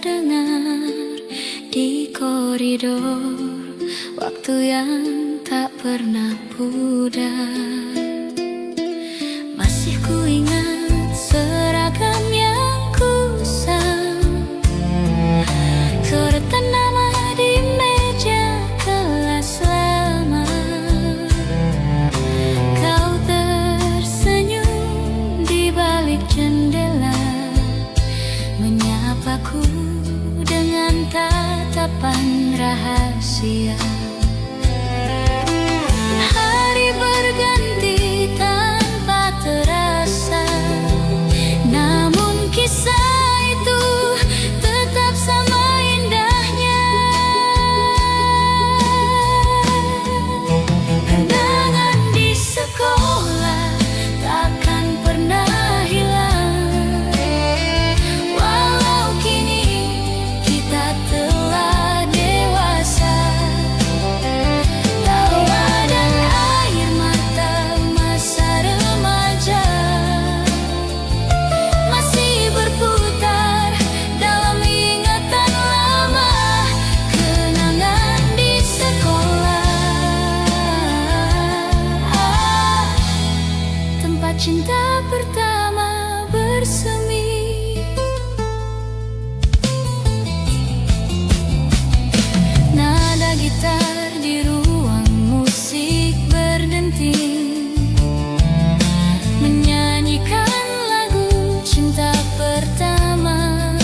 terdengar di koridor, waktu yang tak pernah pudar. Masih ku ingat seragam yang kusam, coretan nama di meja kelas lama. Kau tersenyum di balik jendela, menyapaku dengan tatapan rahasia. Hari berganti tanpa terasa, namun kisah itu tetap sama indahnya. Kenangan di sekolah takkan pernah hilang, walau kini kita telah dewasa. Tawa dan air mata masa remaja masih berputar dalam ingatan lama. Kenangan di sekolah, tempat cinta pertama bersemi. Nada gitar di ruang musik berdenting, menyanyikan lagu cinta pertama.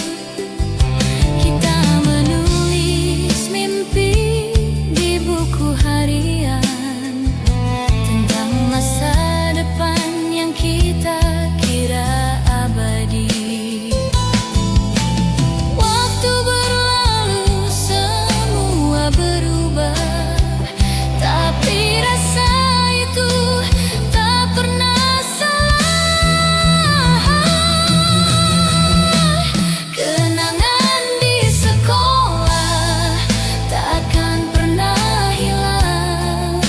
Kita menulis mimpi di buku harian tentang masa depan yang kita kira abadi. Waktu berlalu, semua berubah, tapi rasa itu tak pernah salah. Kenangan di sekolah takkan pernah hilang,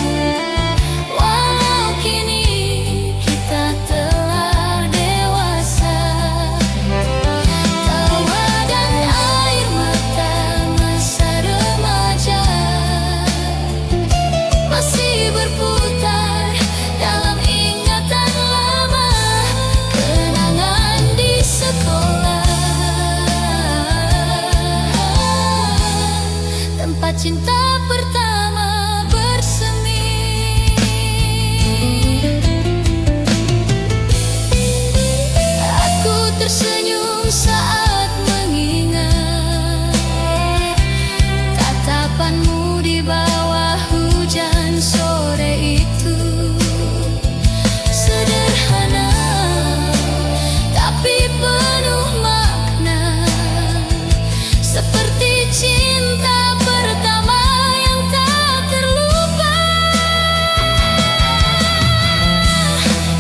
walau kini kita telah dewasa. Tawa dan air mata masa remaja masih berputar dalam ingatan lama. Kenangan di sekolah, tempat cinta pertama bersemi. Aku tersenyum saat mengingat tatapanmu di bawah hujan sore itu. Sederhana tapi penuh makna, seperti cinta pertama yang tak terlupa.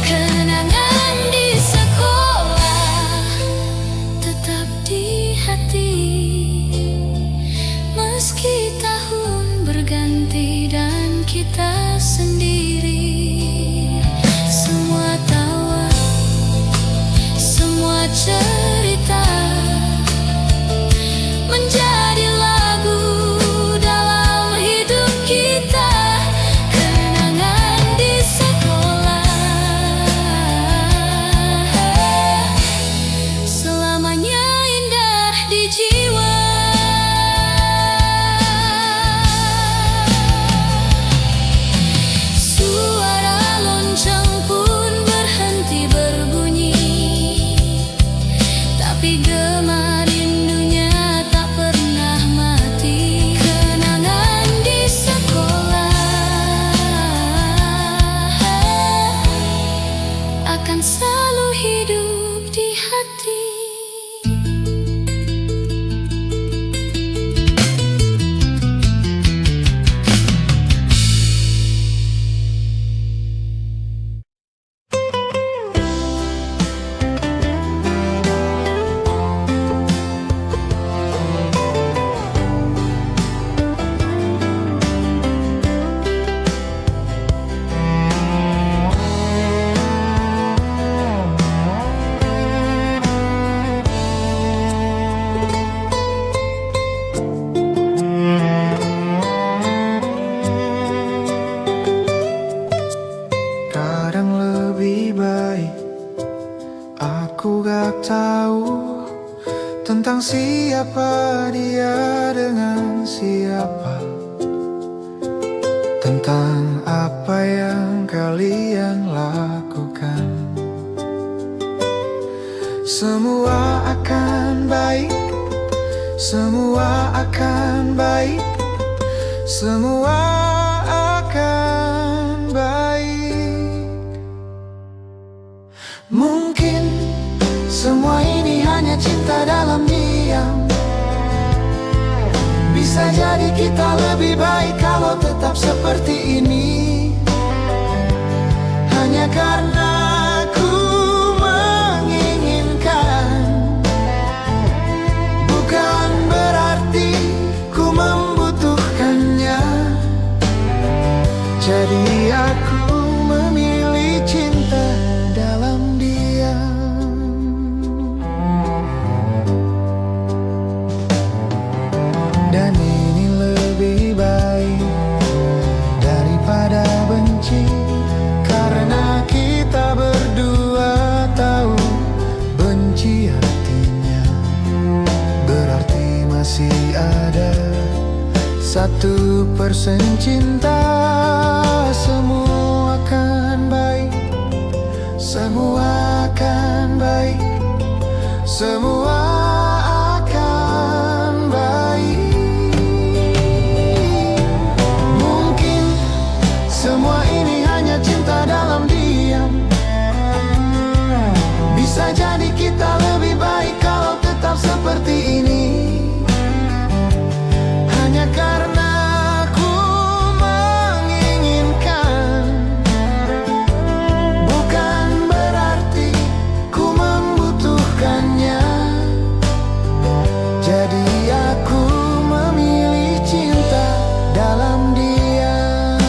Kenangan di sekolah tetap di hati, meski tahun berganti dan kita sendiri. Semua tawa, semua cerita menjadi lagu dalam hidup kita. Kenangan di sekolah selamanya indah di jiwa. Suara lonceng pun berhenti berbunyi, tapi gema rindunya tak pernah mati. Kenangan di sekolah akan selalu hidup di hati. tentang siapa dia dengan siapa, tentang apa yang kalian lakukan. Semua akan baik, semua akan baik, semua akan baik. Mungkin semua ini hanya cinta dalam diam. Bisa jadi kita lebih baik kalau tetap seperti ini. Hanya karena ku menginginkan, bukan berarti ku membutuhkannya. Jadi aku memilih cinta dalam diam. Dan ini lebih baik daripada benci, karena kita berdua tahu benci artinya berarti masih ada 1% cinta. Semua akan baik, semua akan baik, semua akan baik. Mungkin semua ini hanya cinta dalam diam. Bisa jadi kita lebih baik kalau tetap seperti ini. Hanya karena ku menginginkan, bukan berarti ku membutuhkannya. Jadi aku memilih cinta dalam diam.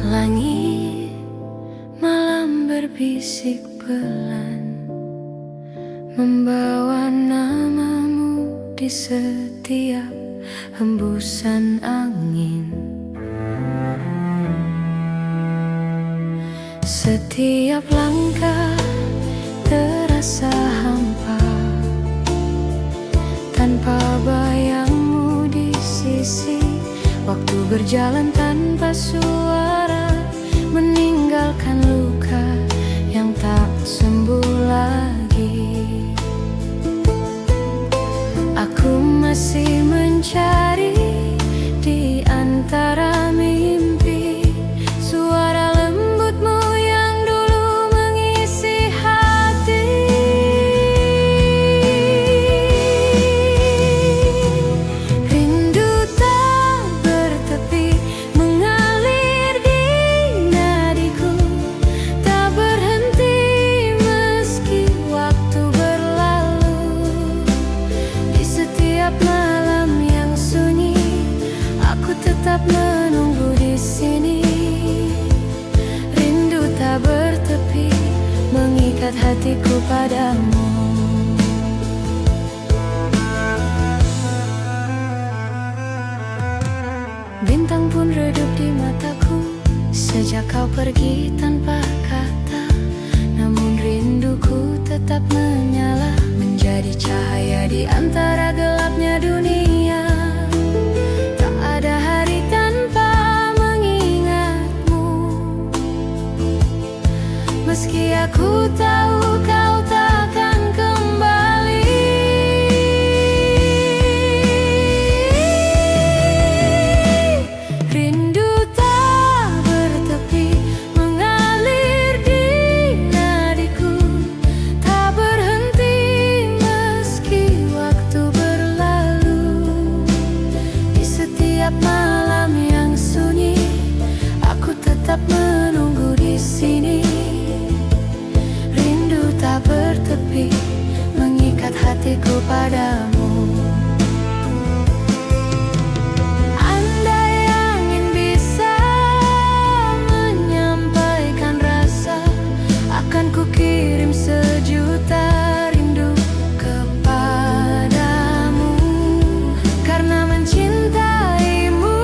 Langit malam berbisik pelan, membawa namamu di setiap hembusan angin. Setiap langkah terasa hampa, tanpa bayangmu di sisi. Waktu berjalan tanpa suara, meninggalkan luka yang tak sembuh lagi. Aku masih mencari di antara mimpi suara lembutmu yang dulu mengisi hati. Rindu tak bertepi mengalir di nadiku, tak berhenti meski waktu berlalu. Di setiap malam yang sunyi, aku tetap menunggu di sini. Rindu tak bertepi mengikat hatiku padamu. Bintang pun redup di mataku sejak kau pergi tanpa kata. Namun rinduku tetap menyala, menjadi cahaya di antara gelapnya dunia. Tak ada hari tanpa mengingatmu. aku tahu kau takkan kembali. Rindu tak bertepi mengalir di nadiku, tak berhenti meski waktu berlalu. Di setiap malam yang sunyi, aku tetap menunggu di sini. Rindu tak bertepi mengikat hatiku padamu. Andai angin bisa menyampaikan rasa, akan kukirim sejuta rindu kepadamu. Karena mencintaimu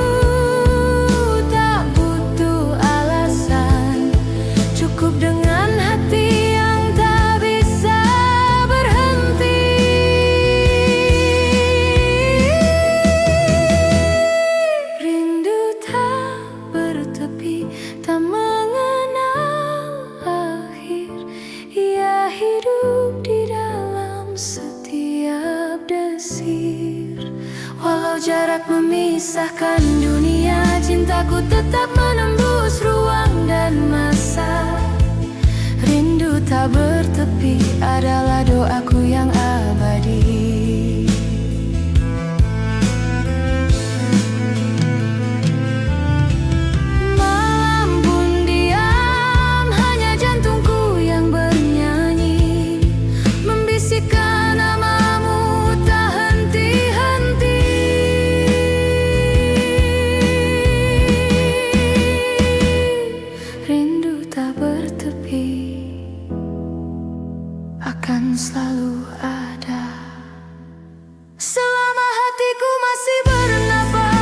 tak butuh alasan, cukup dengan hati yang tak bisa berhenti. Rindu tak bertepi, tak mengenal akhir. Ia hidup di dalam setiap desir. Walau jarak memisahkan dunia, cintaku tetap menembus ruang dan masa. Rindu tak bertepi adalah doaku yang abadi. Malam pun diam, hanya jantungku yang bernyanyi, membisikkan namamu tak henti-henti. Rindu tak bertepi akan selalu ada selama hatiku masih bernafas.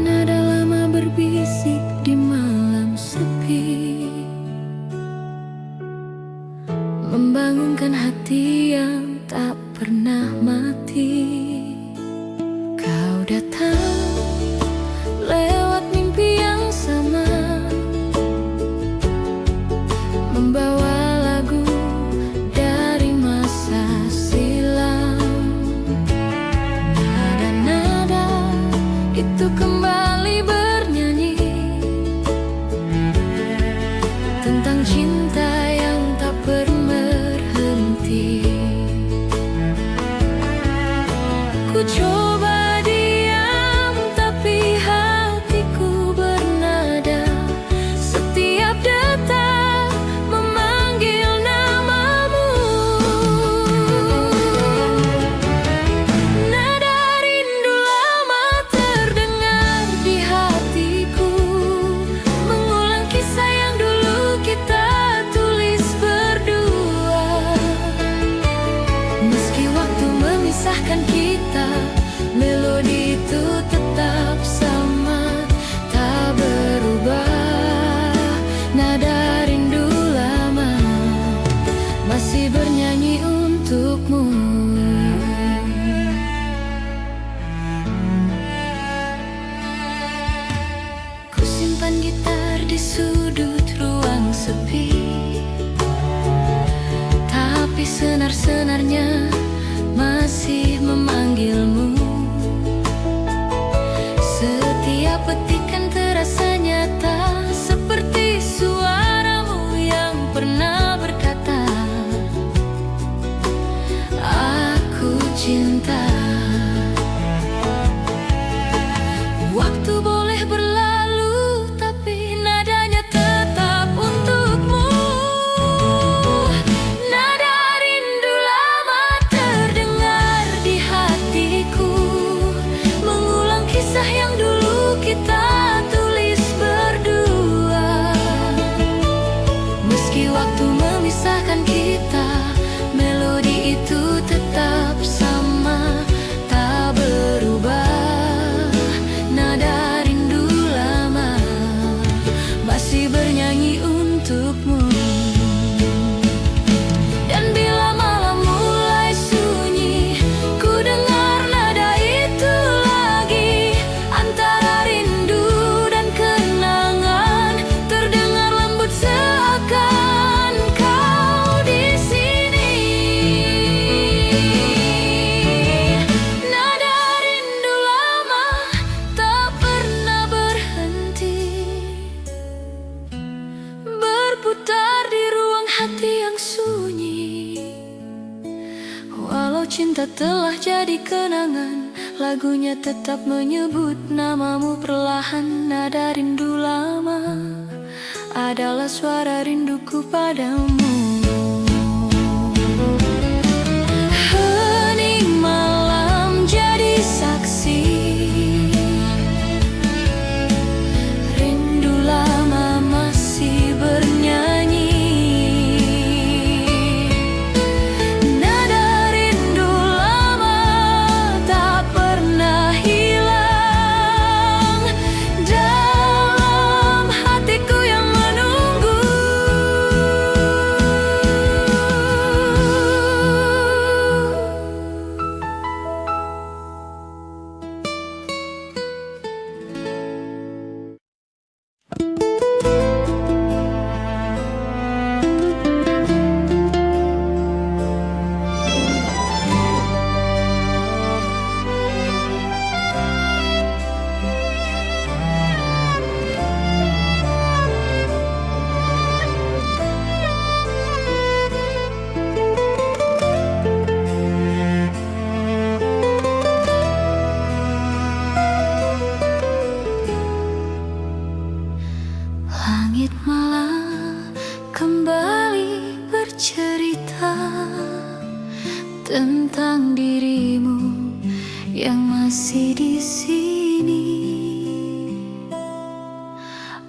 Nada lama berbisik di malam sepi, membangunkan hati yang tak pernah mati. Kau datang lewat mimpi yang sama, membawa lagu dari masa silam. Nada-nada itu kembali bernyanyi tentang cinta yang tak berhenti. Ku coba diam, tapi hatiku bernada. Setiap detak memanggil namamu. Nada rindu lama terdengar di hatiku, mengulang kisah yang dulu kita tulis berdua. Meski waktu memisahkan kita, melodi itu tetap sama, tak berubah. Nada rindu lama masih bernyanyi untukmu. Ku simpan gitar di sudut ruang sepi, tapi senar-senarnya masih memanggilmu. Setiap petikan terasa nyata, seperti suaramu yang pernah berkata, aku cinta. Waktu boleh berlalu, tapi nadanya tetap untukmu. Nada rindu lama sunyi. Walau cinta telah jadi kenangan, lagunya tetap menyebut namamu perlahan. Nada rindu lama adalah suara rinduku padamu. Hening malam jadi saksi, rindu lama masih bernyanyi. Nada rindu lama tak pernah hilang dalam hatiku yang menunggu. Langit malam kembali bercerita tentang dirimu yang masih di sini.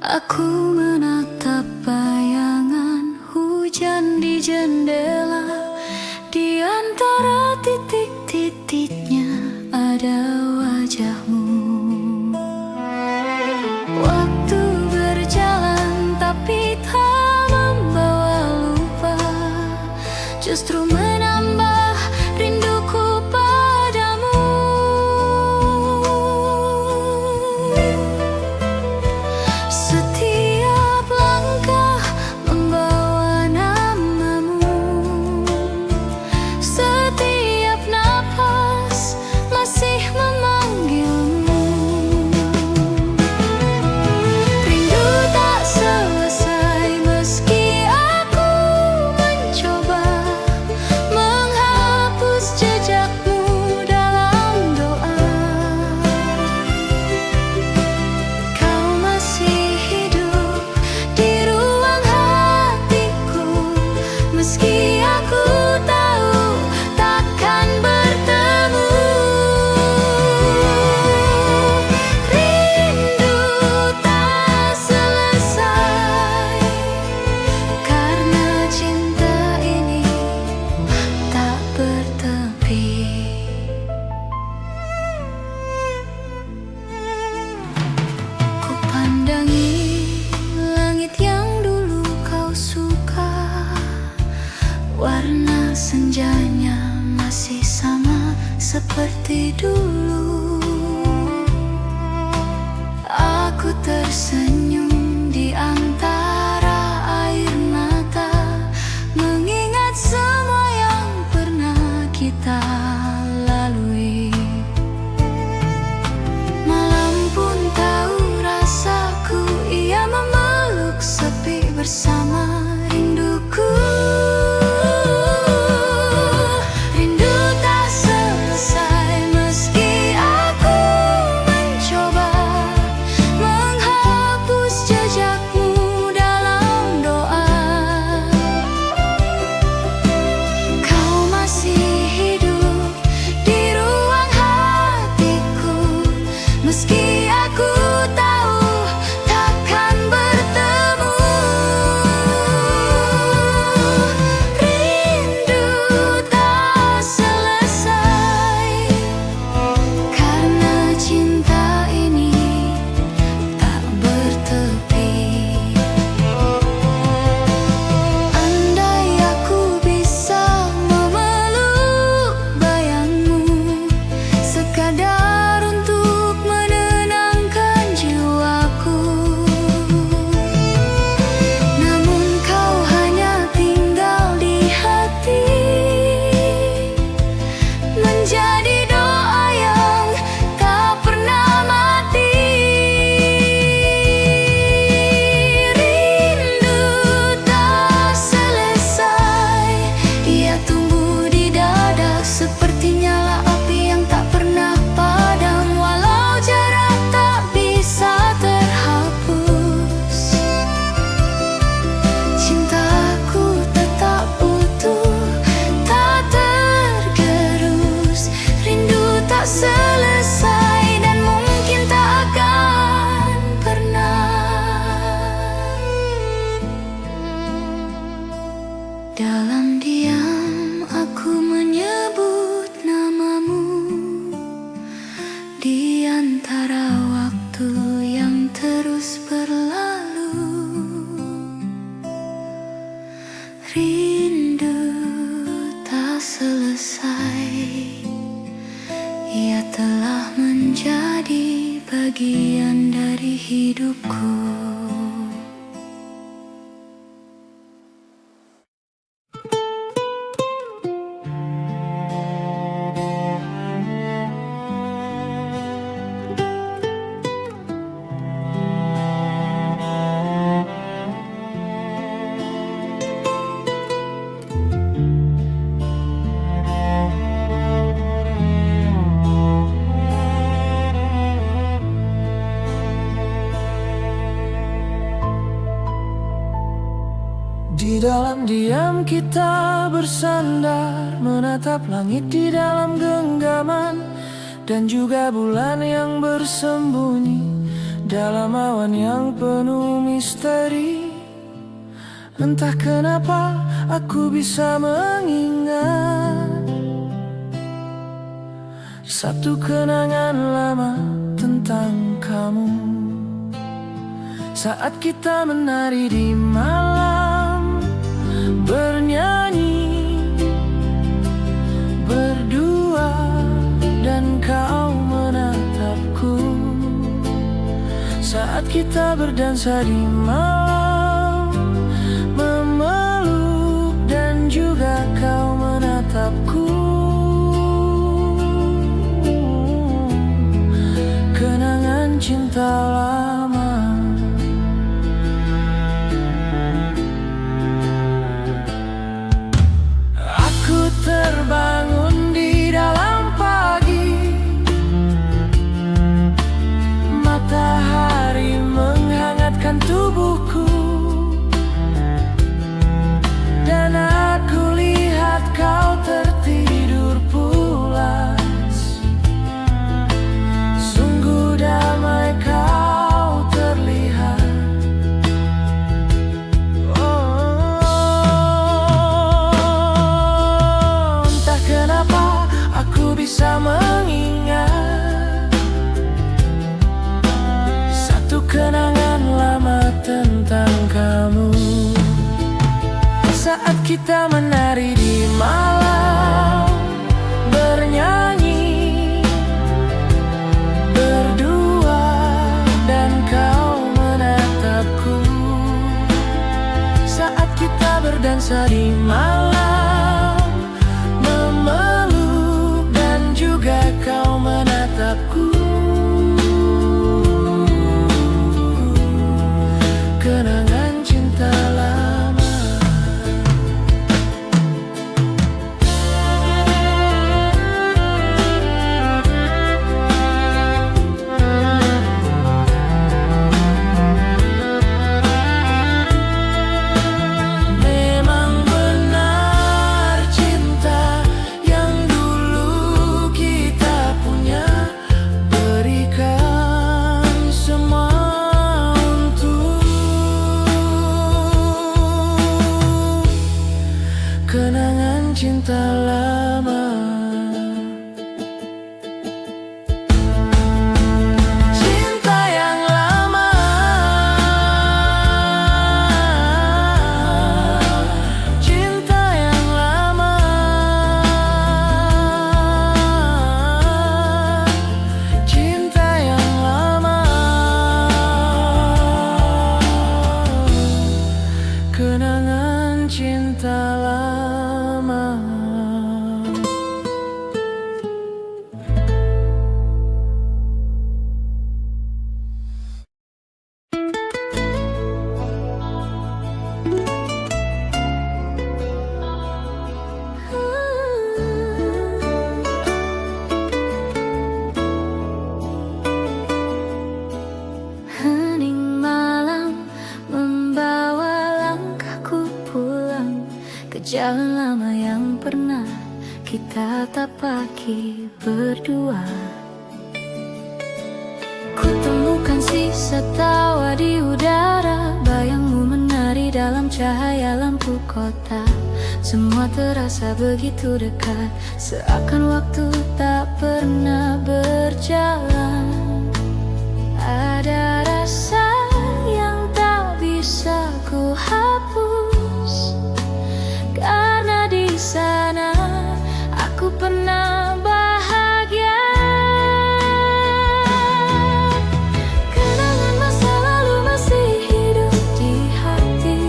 Aku menatap bayangan hujan di jendela, di antara titik-titiknya ada wajahmu. Waktu berjalan tapi tak membawa lupa, justru menambah rinduku padamu. Setiap langkah membawa namamu, setiap napas masih memanggilmu. Rindu tak selesai meski aku mencoba menghapus jejakmu dalam doa. Kau masih hidup di ruang hatiku, meski aku tahu takkan bertemu. Rindu tak selesai karena cinta ini tak bertepi. Ku pandangi langit yang dulu kau suka, warna senjanya masih sama seperti dulu. Aku tersenyum di antara air mata, mengingat semua yang pernah kita lalui. Malam pun tahu rasaku, ia memeluk sepi bersama rinduku. Rindu tak selesai meski aku mencoba menghapus Dalam diam aku menyebut namamu di antara waktu yang terus berlalu. Rindu tak selesai, ia telah menjadi bagian dari hidupku. Di dalam diam kita bersandar, menatap langit di dalam genggaman, dan juga bulan yang bersembunyi dalam awan yang penuh misteri. Entah kenapa aku bisa mengingat satu kenangan lama tentang kamu. Saat kita menari di malam, bernyanyi berdua, dan kau menatapku. Saat kita berdansa di malam, memeluk, dan juga kau menatapku. Kenangan cinta lama. Terbangun di dalam pagi, matahari menghangatkan tubuhku, dan aku lihat kau tertidur pulas. Sungguh damai kau terlihat. Bisa mengingat satu kenangan lama tentang kamu. Saat kita menari di malam, bernyanyi berdua, dan kau menatapku. Saat kita berdansa di malam, memeluk, dan juga kau menatapku. Kenangan cinta lama. Memang benar cinta yang dulu kita punya, berikan semua untuk kenangan cinta lama. Cinta yang lama, cinta yang lama, cinta yang lama. Kenangan cinta lama. Hening malam membawa langkahku pulang ke jalan lama yang pernah kita tapaki berdua. Ku temukan sisa tawa di udara, bayangmu menari dalam cahaya lampu kota. Semua terasa begitu dekat, seakan waktu tak pernah berjalan. Ada rasa yang tak bisa ku hapus, karena di sana aku pernah bahagia. Kenangan masa lalu masih hidup di hati,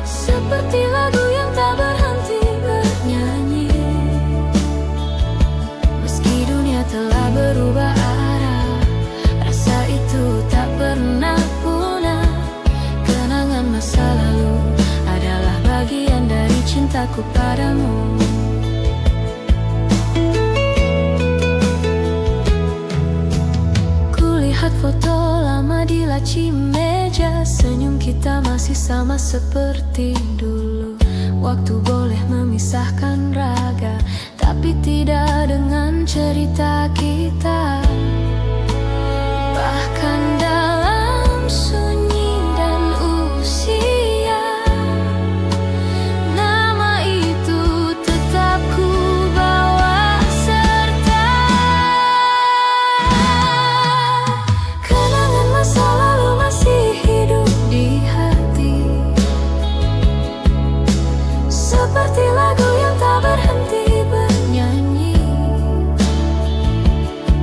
seperti lagu yang tak berhenti bernyanyi. Meski dunia telah berubah arah, rasa itu tak pernah punah. Kenangan masa lalu adalah bagian dari cintaku padamu. Kulihat foto lama di laci meja, senyum kita masih sama seperti dulu. Waktu boleh memisahkan raga, tapi tidak dengan cerita kita. Bahkan dalam sunyi dan usia, nama itu tetap ku bawa serta. Kenangan masa lalu masih hidup di hati, seperti lagu yang tak berhenti bernyanyi.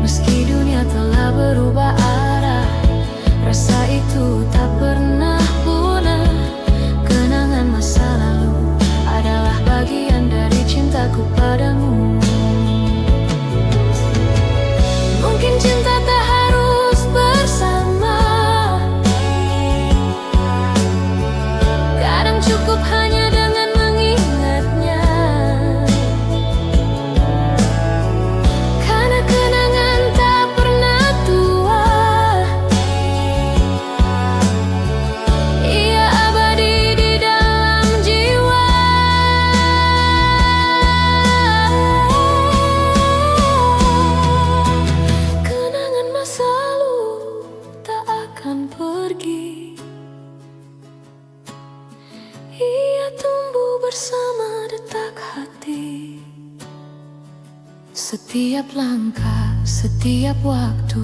Meski dunia telah berubah arah, rasa itu tak pernah punah. Kenangan masa lalu adalah bagian dari cintaku padamu. Mungkin cinta tak harus bersama, kadang cukup hanya dengan mengingatnya. Karena kenangan tak pernah tua, ia abadi di dalam jiwa. Kenangan masa lalu tak akan pergi, ia tumbuh bersama detak hati. Setiap langkah, setiap waktu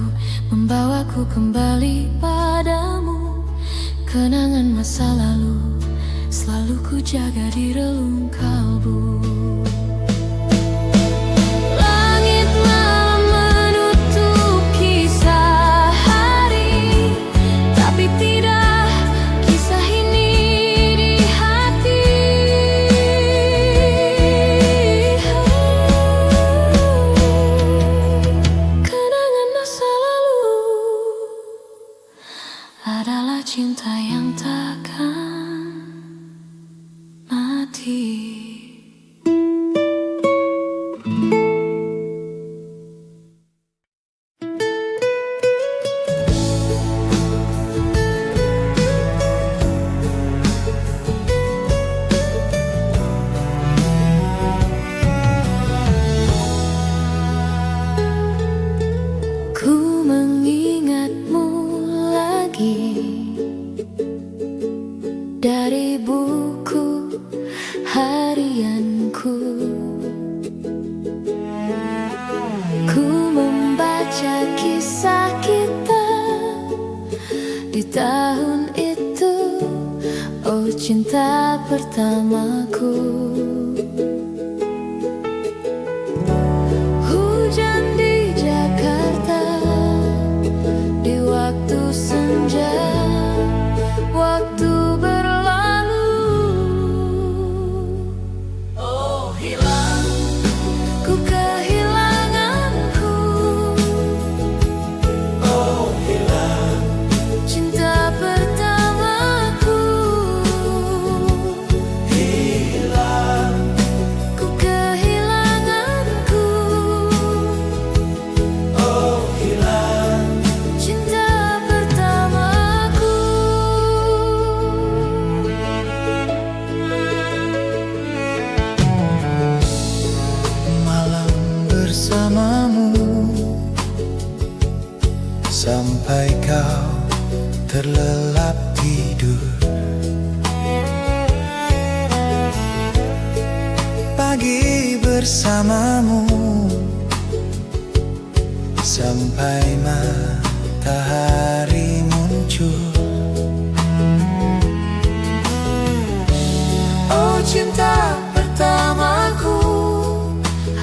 membawaku kembali padamu. Kenangan masa lalu selalu ku jaga di relung kalbu. Langit malam menutup kisah hari, tapi tidak kisah ini di hati. Kenangan masa lalu adalah cinta yang takkan mati. Ku mengingatmu lagi dari buku harianku. Ku membaca kisah kita di tahun itu, oh cinta pertamaku. Hujan di Jakarta di waktu senja, waktu berlalu. Oh hilang, ku kehilanganku. Oh hilang, cinta pertamaku. Hilang, ku kehilanganku. Oh hilang, cinta pertamaku. Malam bersamamu sampai kau terlelap tidur. lagi bersamamu sampai matahari muncul. Oh cinta pertamaku,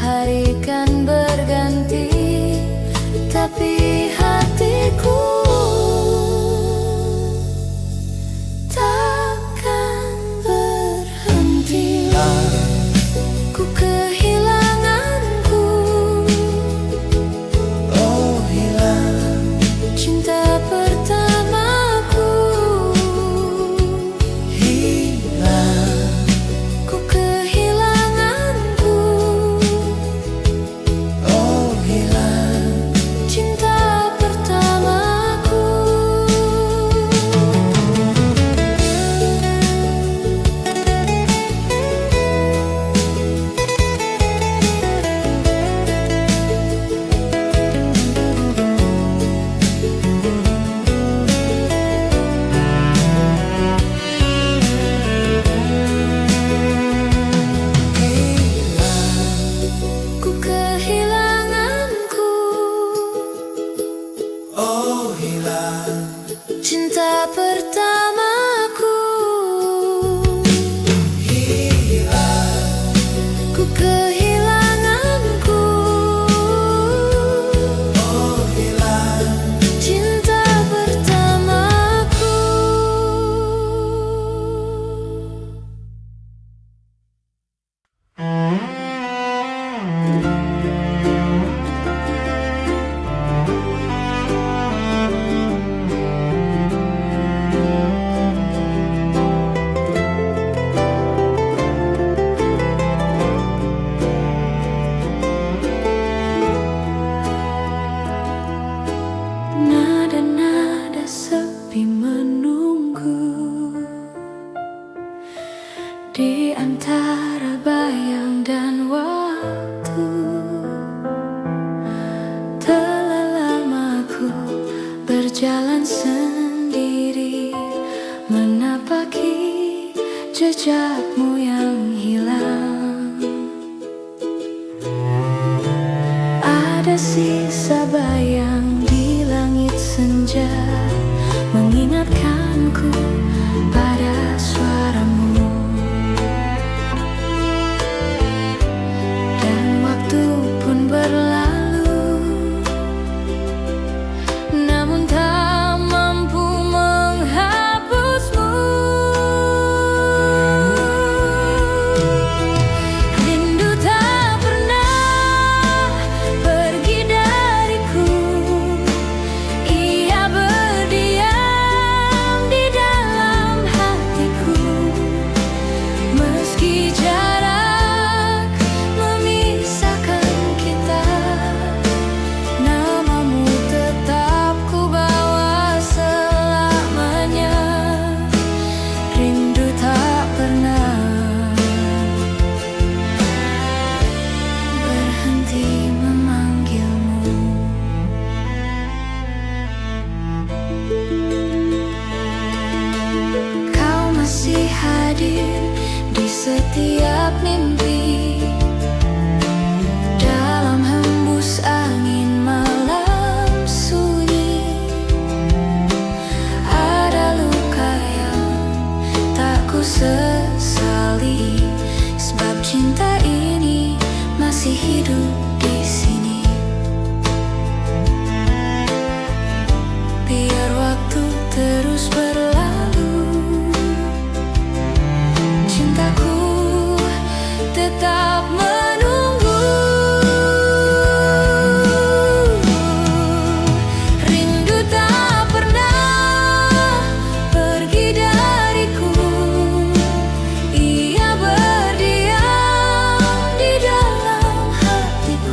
hari kan berganti, tapi hatiku takkan berhenti. Ku kehilanganku, oh hilang cinta pertamaku. hilang. Ku kehilanganku, Oh hilang cinta pertamaku. Ku kehilanganku, oh hilang. cinta pertamaku. Ku kehilanganku, Oh hilang. cinta pertamaku. Nada-nada sepi menunggu di antara bayang dan waktu. Telah lama aku berjalan sendiri, menapaki jejakmu yang hilang. Ada sisa bayang di langit senja, mengingatkanku pada suaramu. Dan waktu pun berlalu, namun tak mampu menghapusmu. Rindu tak pernah pergi dariku, ia berdiam di dalam hatiku. Meski jarak memisahkan kita, namamu tetap ku bawa selamanya. Rindu tak pernah berhenti memanggilmu. Kau masih hadir di setiap mimpi, dalam hembus angin malam sunyi. Ada luka yang tak ku sesali, sebab cinta ini masih hidup di sini. Biar waktu terus berlalu, cintaku tetap menunggu. Rindu tak pernah pergi dariku, ia berdiam di dalam hatiku.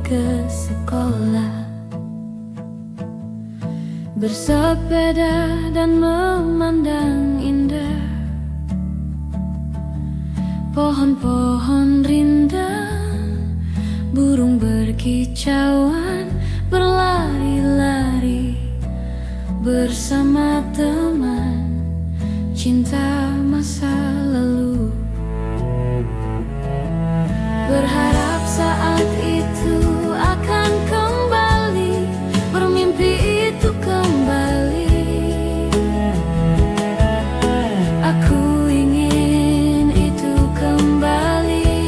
ke sekolah, bersepeda dan memandang indah pohon-pohon rindang, burung berkicauan berlari-lari bersama teman cinta masa lalu. Berharap saat itu akan kembali, bermimpi itu kembali. Aku ingin itu kembali.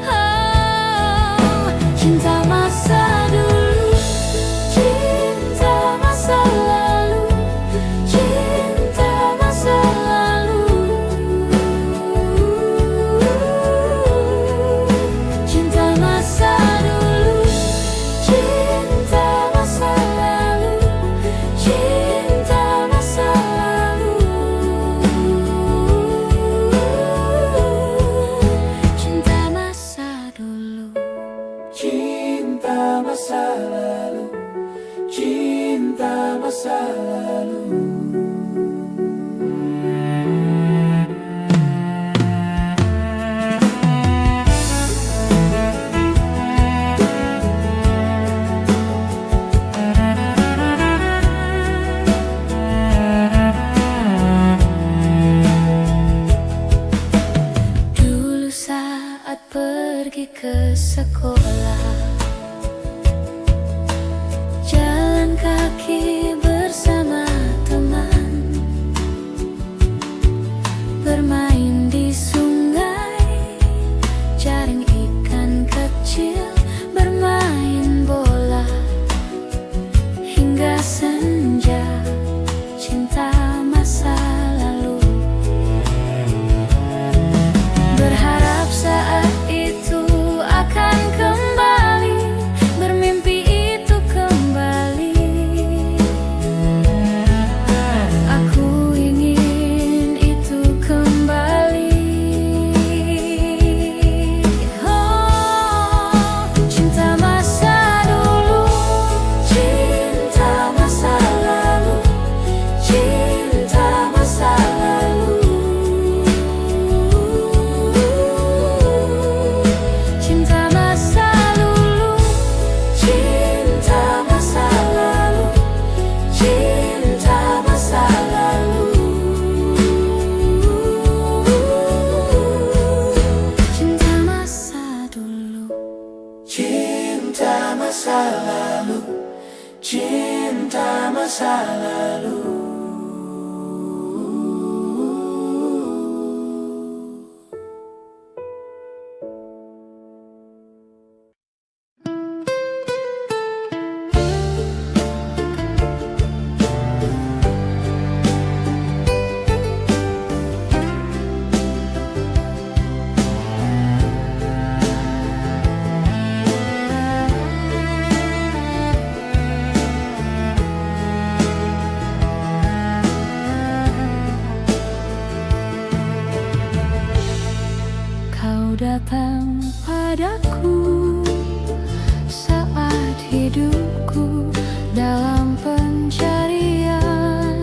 Oh, cinta masa dulu, cinta masa lalu, cinta masa lalu. Cinta masa dulu, cinta masa lalu, cinta masa lalu. Cinta masa dulu, Cinta masa lalu, cinta masa lalu. dulu saat pergi ke sekolah, jalan kaki bersama teman, bermain di sungai, jaring ikan kecil, bermain bola hingga senja. Cinta masa lalu, berharap saat itu akan kembali, bermimpi itu kembali. Aku ingin itu kembali. Oh, cinta masa dulu, cinta masa lalu, cinta masa lalu. Cinta masa dulu, cinta masa lalu, cinta masa lalu. Cinta masa dulu, Cinta masa lalu, cinta masa lalu. kau datang padaku saat hidupku dalam pencarian,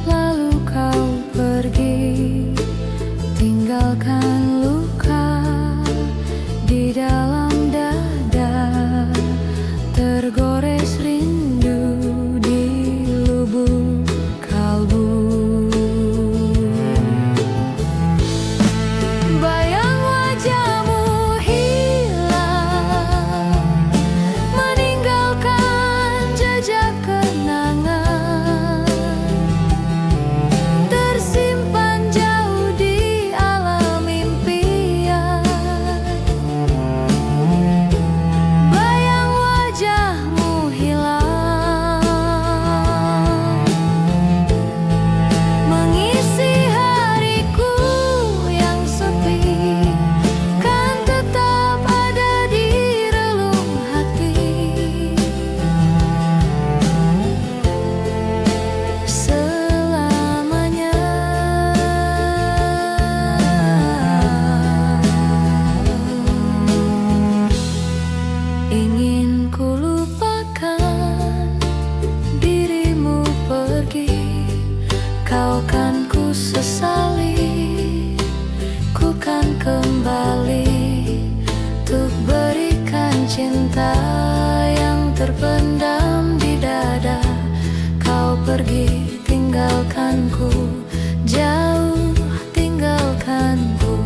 lalu kau pergi, tinggalkan luka di dalam dada, tergores rindu di lubuk kalbu. Bayang wajahmu hilang, meninggalkan jejak kenangan, tersimpan jauh di alam impian. cinta yang terpendam di dada. Kau pergi tinggalkanku, jauh tinggalkanku.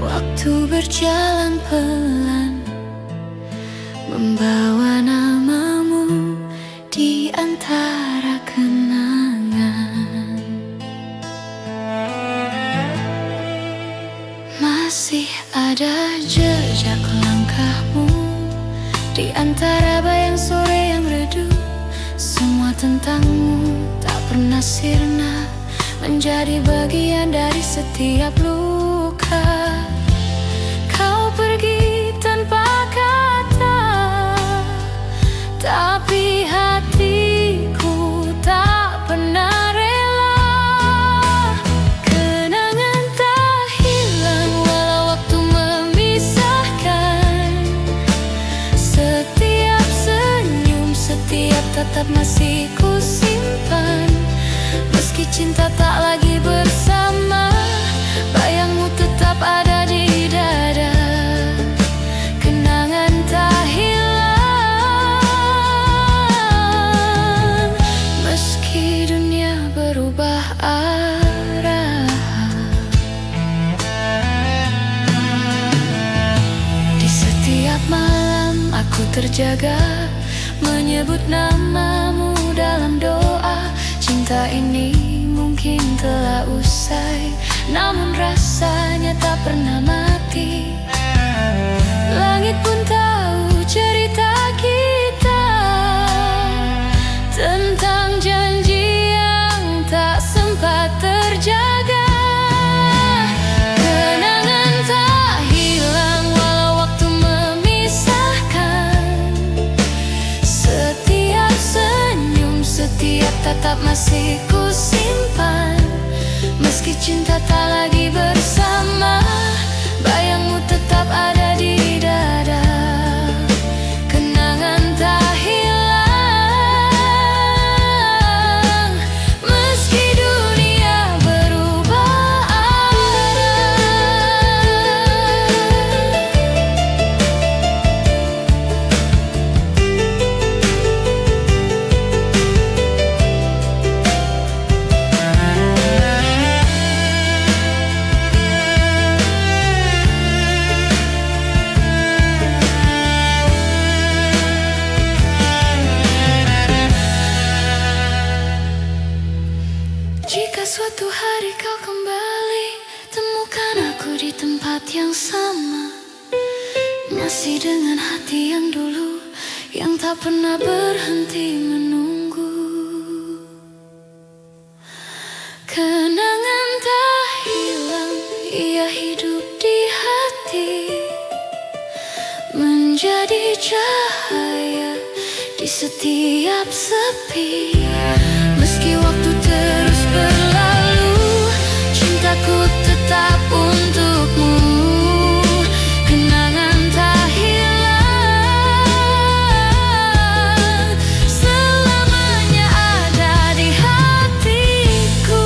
Waktu berjalan pelan, membawa namamu di antara kenangan. Masih ada jejak langkahmu di antara bayang sore yang redup. Semua tentangmu tak pernah sirna, menjadi bagian dari setiap luka. Kau pergi tanpa kata, tapi hatiku tak pernah rela. Kenangan tak hilang walau waktu memisahkan. Setiap senyum, setiap tatap masih ku simpan. Meski cinta tak lagi bersama, bayangmu tetap ada di dada. Kenangan tak hilang, meski dunia berubah arah. Di setiap malam aku terjaga, menyebut namamu dalam doa. Cinta ini mungkin telah usai, namun rasanya tak pernah mati. Langit pun tahu cerita kita tentang janji yang tak sempat terjaga. Kenangan tak hilang walau waktu memisahkan. Setiap senyum, setiap tatap masih ku simpan. Meski cinta tak lagi bersama, bayangmu tetap ada di dada. Kenangan tak hilang, meski dunia berubah arah. Jika suatu hari kau kembali, temukan aku di tempat yang sama, masih dengan hati yang dulu, yang tak pernah berhenti menunggu. Kenangan tak hilang, ia hidup di hati, menjadi menjadi cahaya di setiap sepi. Meski waktu terus berlalu, cintaku tetap untukmu. Kenangan tak hilang, selamanya ada di hatiku.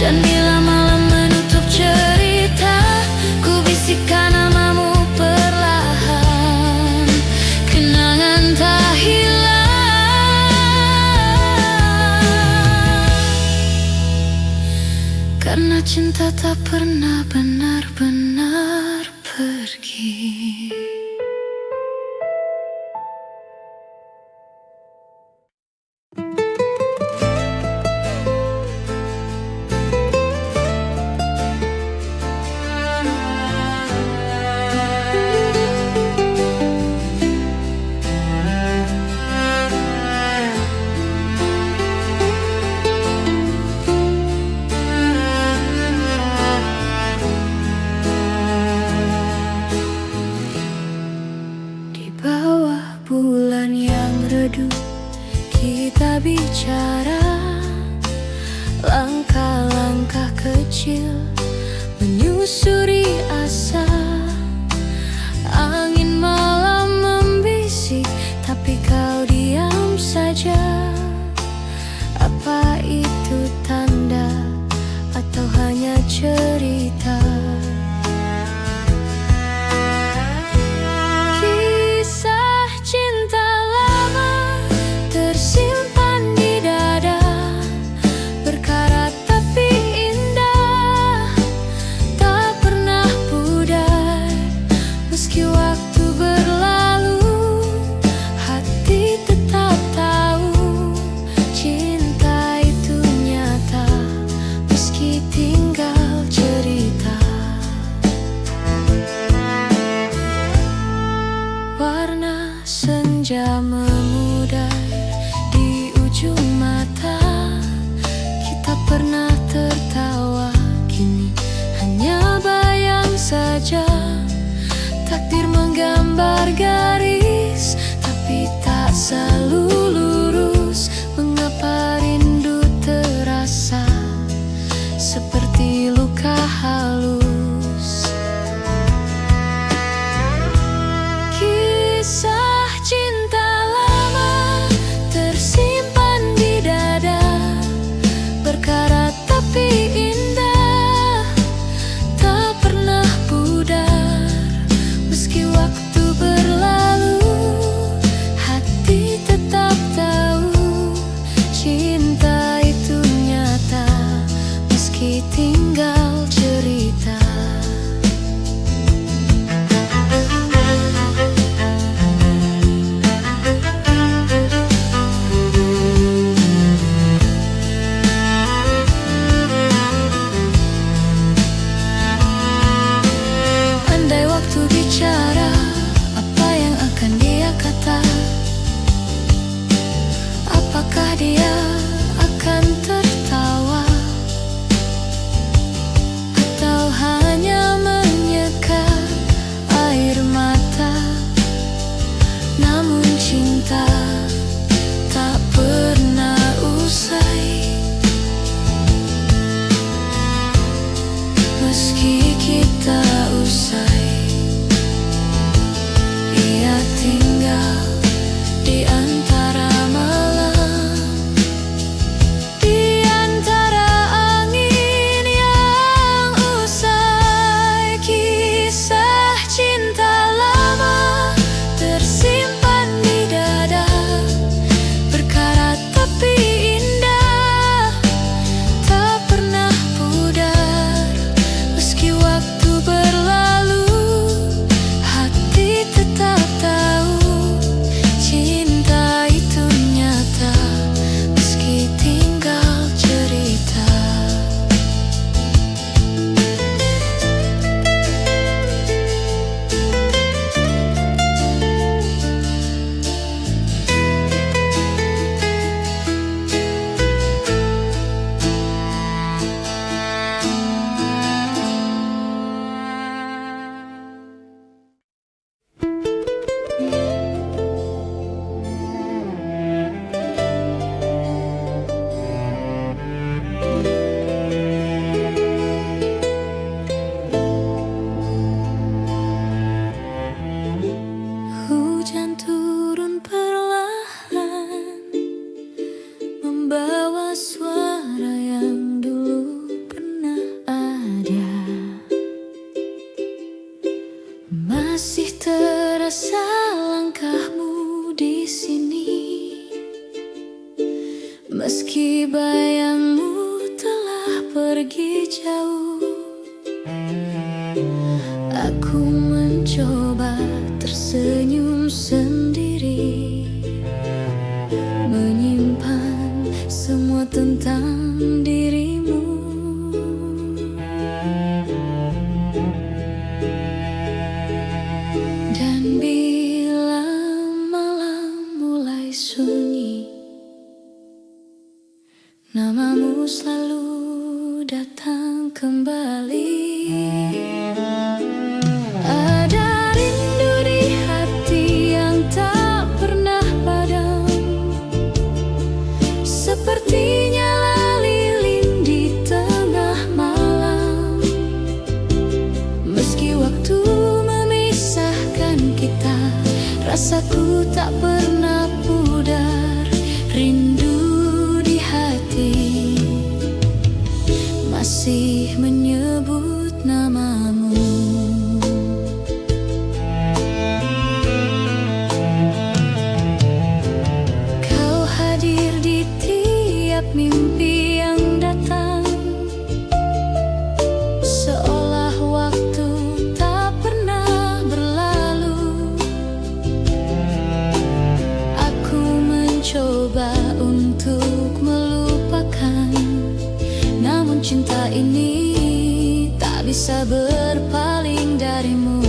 Dan bila malam menutup cerita, ku bisikkan namamu perlahan. Kenangan tak hilang, karena cinta tak pernah benar-benar pergi. Bulan yang redup, kita bicara langkah-langkah kecil menyusuri asa. Angin malam membisik, tapi kau diam saja. Apa itu tanda atau hanya cerita? Senja memudar di ujung mata, kita pernah tertawa, kini hanya bayang saja. Takdir menggambar garis, tapi tak selalu lurus. Mengapa rindu terasa seperti luka halus? Kisah cinta lama tersimpan di dada, berkarat tapi indah, tak pernah pudar. Meski waktu berlalu, hati tetap tahu cinta bayangmu telah pergi jauh. Aku mencoba tersenyum sendiri, menyimpan semua tentang dirimu. Dan bila malam mulai sunyi, namamu selalu datang kembali. Ada rindu di hati yang tak pernah padam, seperti nyala lilin di tengah malam. Meski waktu memisahkan kita, rasaku tak pernah pudar. Rindu di hati masih menyebut namamu. Kau hadir di tiap mimpi yang datang, seolah waktu tak pernah berlalu. Aku mencoba untuk melupakan, namun cinta ini tak bisa berpaling darimu.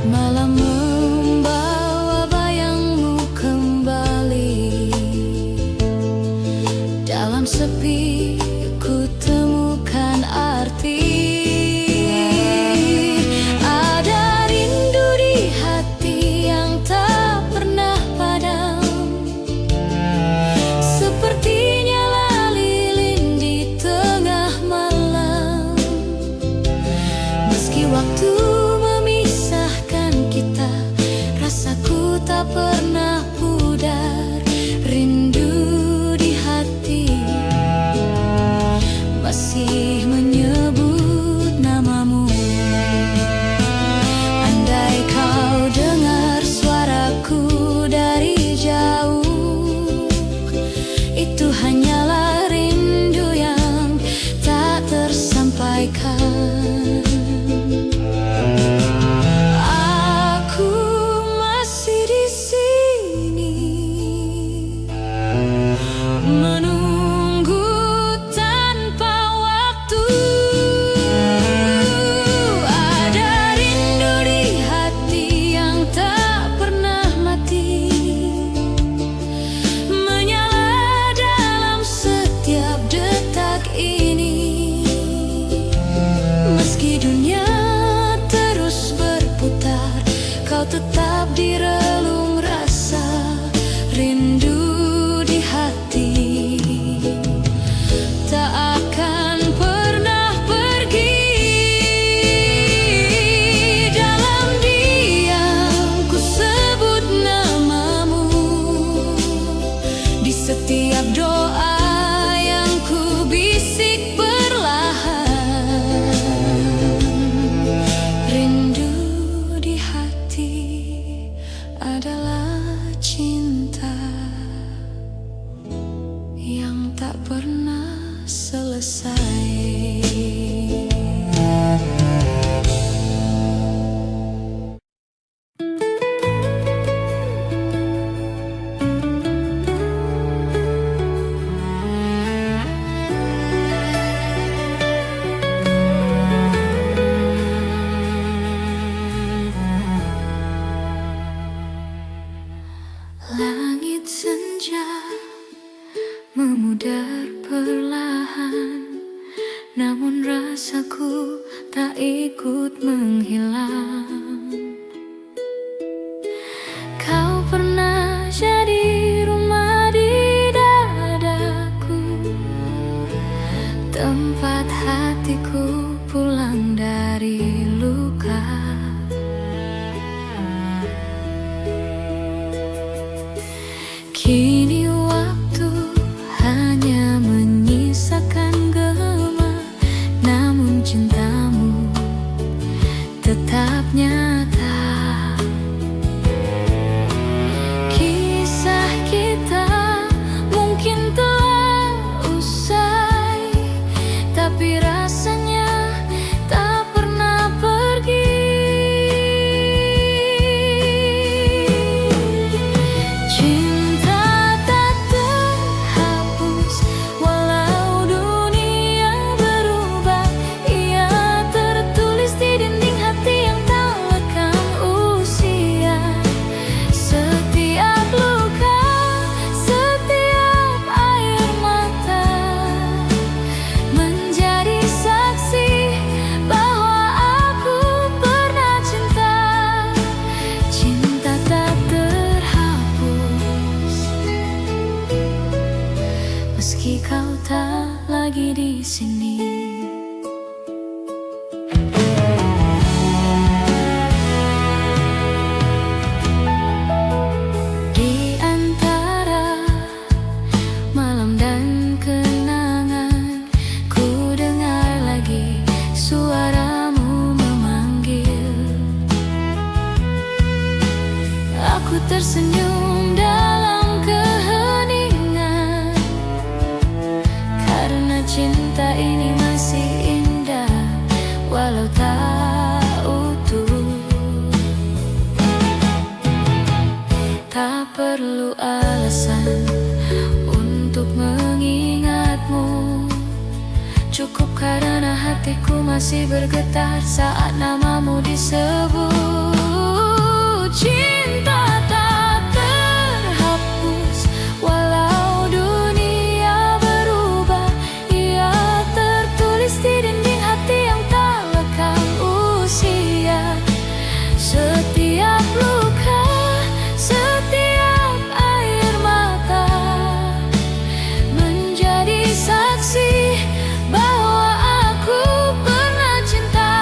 Malam membawa bayangmu kembali, dalam sepi ku temukan arti. Ada rindu di hati yang tak pernah padam, seperti nyala lilin di tengah malam. Meski waktu memisahkan kita, rasaku tak pernah pudar. Rindu di hati masih menyebut namamu. Andai kau dengar suaraku dari jauh, itu hanyalah rindu yang tak tersampaikan. Aku masih di sini, menunggu tanpa waktu. Ada rindu di hati yang tak pernah mati, menyala dalam setiap detak ini. Meski dunia terus berputar, kau tetap di relung rasa. Rindu di hati tak akan pernah pergi. Dalam diam ku sebut namamu, di setiap doa yang ku bisik perlahan. Rindu di hati adalah cinta yang tak pernah selesai. Langit senja memudar perlahan, namun rasaku tak ikut menghilang. Kau pernah jadi rumah di dadaku, tempat hatiku pulang dari luka. Kini waktu hanya menyisakan gema, namun cintamu tetap nyata. mungkin telah usai, tapi rasanya tak pernah pergi. Cinta tak terhapus walau dunia berubah. Ia tertulis di dinding hati yang tak lekang usia. Setiap luka, setiap air mata menjadi saksi bahwa aku pernah cinta. Cinta tak terhapus meski kau tak lagi di sini. Di antara malam dan kenangan, ku dengar lagi suaramu memanggil. Aku tersenyum dalam keheningan, karena cinta ini masih indah walau tak utuh. Tak perlu alasan untuk mengingatmu, cukup karena hatiku masih bergetar saat namamu disebut. Cinta tak terhapus walau dunia berubah. Ia tertulis di dinding hati yang tak lekang usia. Setiap luka, setiap air mata menjadi saksi bahwa aku pernah cinta.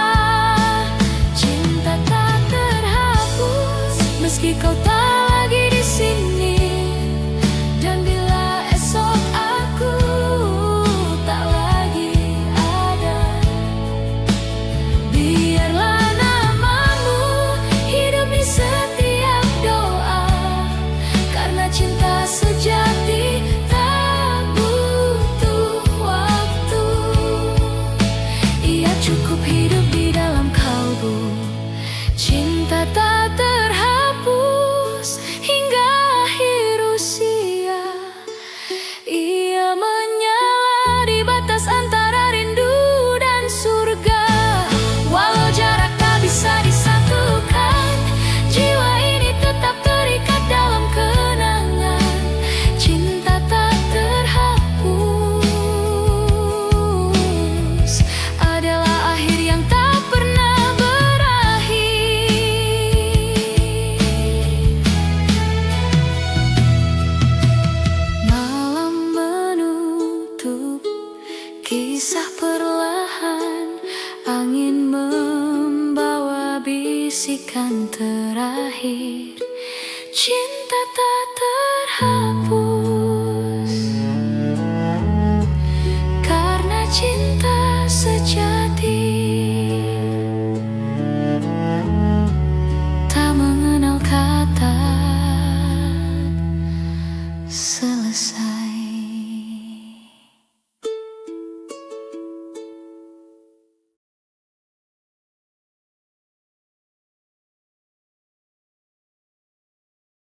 Cinta tak terhapus meski kau tak lagi di sini. Dan bila esok aku tak lagi ada, biarlah namamu hidup di setiap doa. Karena cinta sejati tak butuh waktu. Ia cukup hidup di dalam kalbu. Cinta tak terhapus hingga akhir usia. Ia menyala di batas antara rindu dan surga. Walau jarak tak bisa disatukan, jiwa ini tetap terikat dalam kenangan. Cinta tak terhapus adalah akhir yang tak pernah berakhir. Malam menutup kisah perlahan, angin membawa bisikan terakhir. Cinta tak